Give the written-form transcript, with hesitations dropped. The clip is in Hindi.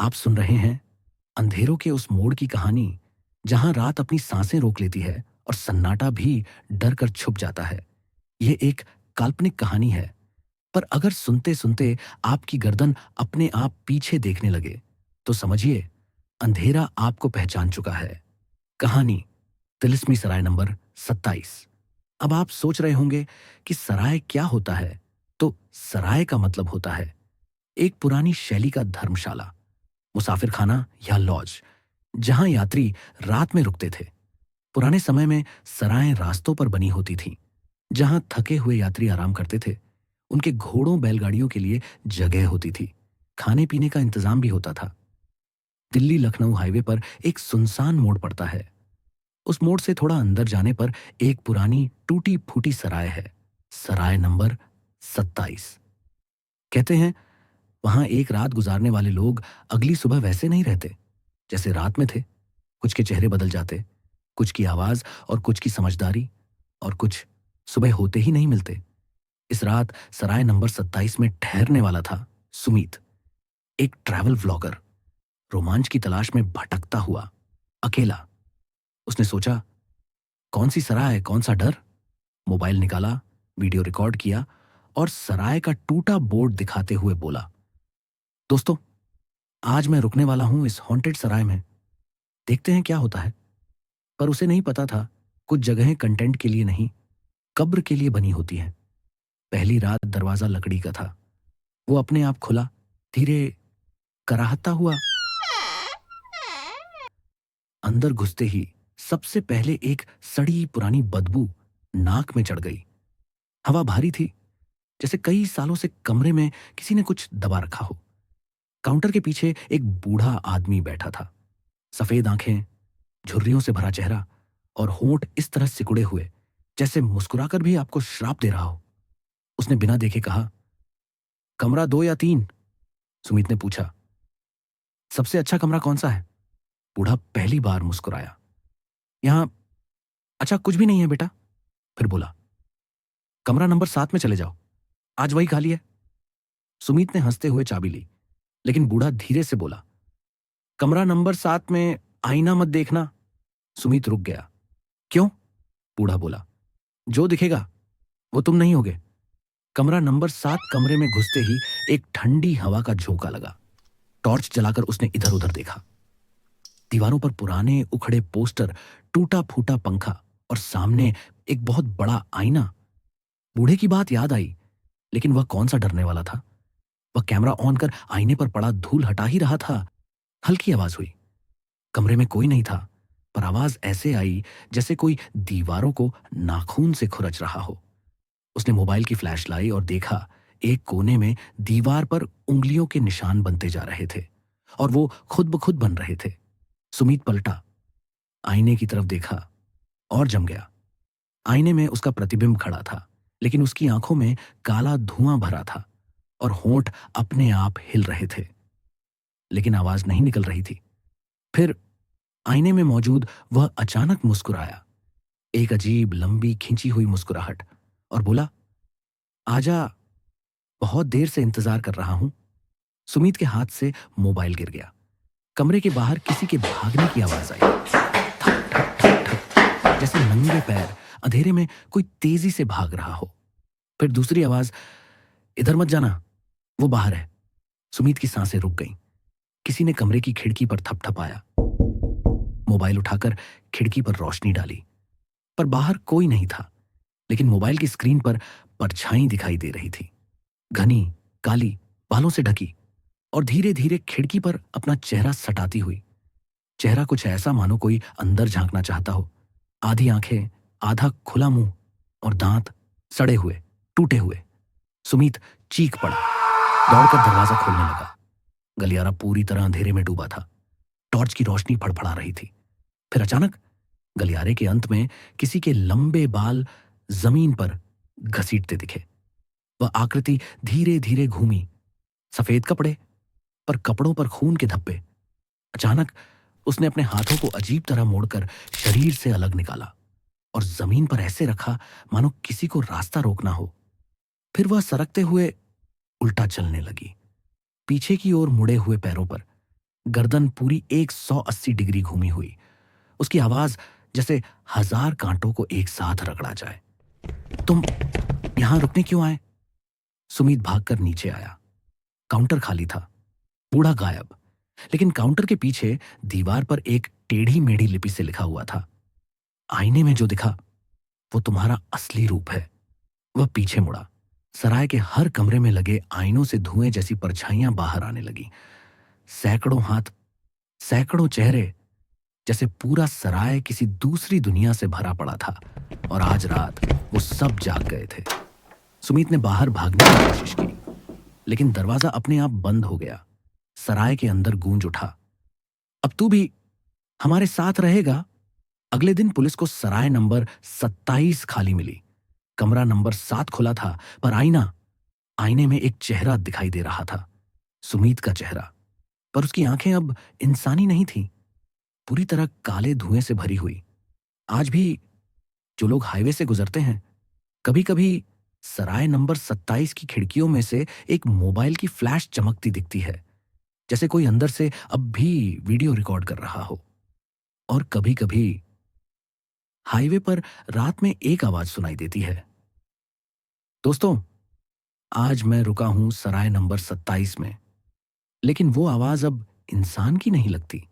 आप सुन रहे हैं अंधेरों के उस मोड़ की कहानी, जहां रात अपनी सांसें रोक लेती है और सन्नाटा भी डर कर छुप जाता है। ये एक काल्पनिक कहानी है, पर अगर सुनते सुनते आपकी गर्दन अपने आप पीछे देखने लगे, तो समझिए अंधेरा आपको पहचान चुका है। कहानी तिलिस्मी सराय नंबर 27। अब आप सोच रहे होंगे कि सराय क्या होता है। तो सराय का मतलब होता है एक पुरानी शैली का धर्मशाला, मुसाफिर खाना या लॉज, जहां यात्री रात में रुकते थे। पुराने समय में सरायें रास्तों पर बनी होती थीं, जहां थके हुए यात्री आराम करते थे। उनके घोड़ों बैलगाड़ियों के लिए जगह होती थी, खाने पीने का इंतजाम भी होता था। दिल्ली लखनऊ हाईवे पर एक सुनसान मोड़ पड़ता है। उस मोड़ से थोड़ा अंदर जाने पर एक पुरानी टूटी फूटी सराय है, सराय नंबर 27। कहते हैं वहां एक रात गुजारने वाले लोग अगली सुबह वैसे नहीं रहते जैसे रात में थे। कुछ के चेहरे बदल जाते, कुछ की आवाज और कुछ की समझदारी, और कुछ सुबह होते ही नहीं मिलते। इस रात सराय नंबर 27 में ठहरने वाला था सुमीत, एक ट्रैवल व्लॉगर, रोमांच की तलाश में भटकता हुआ, अकेला। उसने सोचा, कौन सी सराय, कौन सा डर। मोबाइल निकाला, वीडियो रिकॉर्ड किया और सराय का टूटा बोर्ड दिखाते हुए बोला, दोस्तों, आज मैं रुकने वाला हूं इस हॉन्टेड सराय में। देखते हैं क्या होता है। पर उसे नहीं पता था, कुछ जगहें कंटेंट के लिए नहीं, कब्र के लिए बनी होती हैं। पहली रात दरवाजा लकड़ी का था। वो अपने आप खुला, धीरे कराहता हुआ। अंदर घुसते ही सबसे पहले एक सड़ी पुरानी बदबू नाक में चढ़ गई। हवा भारी थी, जैसे कई सालों से कमरे में किसी ने कुछ दबा रखा हो। काउंटर के पीछे एक बूढ़ा आदमी बैठा था। सफेद आंखें, झुर्रियों से भरा चेहरा और होंठ इस तरह सिकुड़े हुए जैसे मुस्कुराकर भी आपको श्राप दे रहा हो। उसने बिना देखे कहा, कमरा 2 या 3? सुमित ने पूछा, सबसे अच्छा कमरा कौन सा है? बूढ़ा पहली बार मुस्कुराया। यहां अच्छा कुछ भी नहीं है बेटा। फिर बोला, कमरा नंबर 7 में चले जाओ, आज वही खाली है। सुमित ने हंसते हुए चाबी ली, लेकिन बूढ़ा धीरे से बोला, कमरा नंबर 7 में आईना मत देखना। सुमित रुक गया। क्यों? बूढ़ा बोला, जो दिखेगा वो तुम नहीं होगे। कमरा नंबर 7 कमरे में घुसते ही एक ठंडी हवा का झोंका लगा। टॉर्च जलाकर उसने इधर उधर देखा। दीवारों पर पुराने उखड़े पोस्टर, टूटा फूटा पंखा और सामने एक बहुत बड़ा आईना। बूढ़े की बात याद आई, लेकिन वह कौन सा डरने वाला था। वह कैमरा ऑन कर आईने पर पड़ा धूल हटा ही रहा था। हल्की आवाज हुई। कमरे में कोई नहीं था, पर आवाज ऐसे आई जैसे कोई दीवारों को नाखून से खुरच रहा हो। उसने मोबाइल की फ्लैश लाई और देखा, एक कोने में दीवार पर उंगलियों के निशान बनते जा रहे थे और वो खुद ब खुद बन रहे थे। सुमीत पलटा, आईने की तरफ देखा और जम गया। आईने में उसका प्रतिबिंब खड़ा था, लेकिन उसकी आंखों में काला धुआं भरा था और होंठ अपने आप हिल रहे थे, लेकिन आवाज नहीं निकल रही थी। फिर आईने में मौजूद वह अचानक मुस्कुराया, एक अजीब लंबी खिंची हुई मुस्कुराहट, और बोला, आजा, बहुत देर से इंतजार कर रहा हूं। सुमीत के हाथ से मोबाइल गिर गया। कमरे के बाहर किसी के भागने की आवाज आई, ठक ठक ठक ठक, जैसे नंगे पैर अंधेरे में कोई तेजी से भाग रहा हो। फिर दूसरी आवाज, इधर मत जाना, वो बाहर है। सुमीत की सांसें रुक गईं। किसी ने कमरे की खिड़की पर थपथपाया। मोबाइल उठाकर खिड़की पर रोशनी डाली, पर बाहर कोई नहीं था, लेकिन मोबाइल की स्क्रीन पर परछाई दिखाई दे रही थी, घनी, काली, बालों से ढकी और धीरे धीरे खिड़की पर अपना चेहरा सटाती हुई। चेहरा कुछ ऐसा मानो कोई अंदर झांकना चाहता हो। आधी आंखें, आधा खुला मुंह और दांत सड़े हुए, टूटे हुए। सुमीत चीख पड़ा, दौड़कर दरवाजा खोलने लगा। गलियारा पूरी तरह अंधेरे में डूबा था। टॉर्च की रोशनी फड़फड़ा रही थी। फिर अचानक गलियारे के अंत में किसी के लंबे बाल जमीन पर घसीटते दिखे। वह आकृति धीरे धीरे घूमी, सफेद कपड़े, पर कपड़ों पर खून के धब्बे। अचानक उसने अपने हाथों को अजीब तरह मोड़कर शरीर से अलग निकाला और जमीन पर ऐसे रखा मानो किसी को रास्ता रोकना हो। फिर वह सरकते हुए उल्टा चलने लगी, पीछे की ओर मुड़े हुए पैरों पर, गर्दन पूरी 180 डिग्री घूमी हुई। उसकी आवाज जैसे 1000 कांटों को एक साथ रगड़ा जाए। तुम यहां रुकने क्यों आए? सुमीत भागकर नीचे आया। काउंटर खाली था, बूढ़ा गायब। लेकिन काउंटर के पीछे दीवार पर एक टेढ़ी मेढ़ी लिपि से लिखा हुआ था, आईने में जो दिखा वो तुम्हारा असली रूप है। वह पीछे मुड़ा। सराय के हर कमरे में लगे आईनों से धुएं जैसी परछाइयां बाहर आने लगी। सैकड़ों हाथ, सैकड़ों चेहरे, जैसे पूरा सराय किसी दूसरी दुनिया से भरा पड़ा था। और आज रात वो सब जाग गए थे। सुमीत ने बाहर भागने की कोशिश की, लेकिन दरवाजा अपने आप बंद हो गया। सराय के अंदर गूंज उठा, अब तू भी हमारे साथ रहेगा? अगले दिन पुलिस को सराय नंबर 27 खाली मिली। कमरा नंबर 7 खुला था, पर आईने में एक चेहरा दिखाई दे रहा था, सुमीत का चेहरा। पर उसकी आंखें अब इंसानी नहीं थीं, पूरी तरह काले धुएं से भरी हुई। आज भी जो लोग हाईवे से गुजरते हैं, कभी कभी सराय नंबर 27 की खिड़कियों में से एक मोबाइल की फ्लैश चमकती दिखती है, जैसे कोई अंदर से अब भी वीडियो रिकॉर्ड कर रहा हो। और कभी कभी हाईवे पर रात में एक आवाज सुनाई देती है, दोस्तों आज मैं रुका हूं सराय नंबर 27 में। लेकिन वो आवाज अब इंसान की नहीं लगती।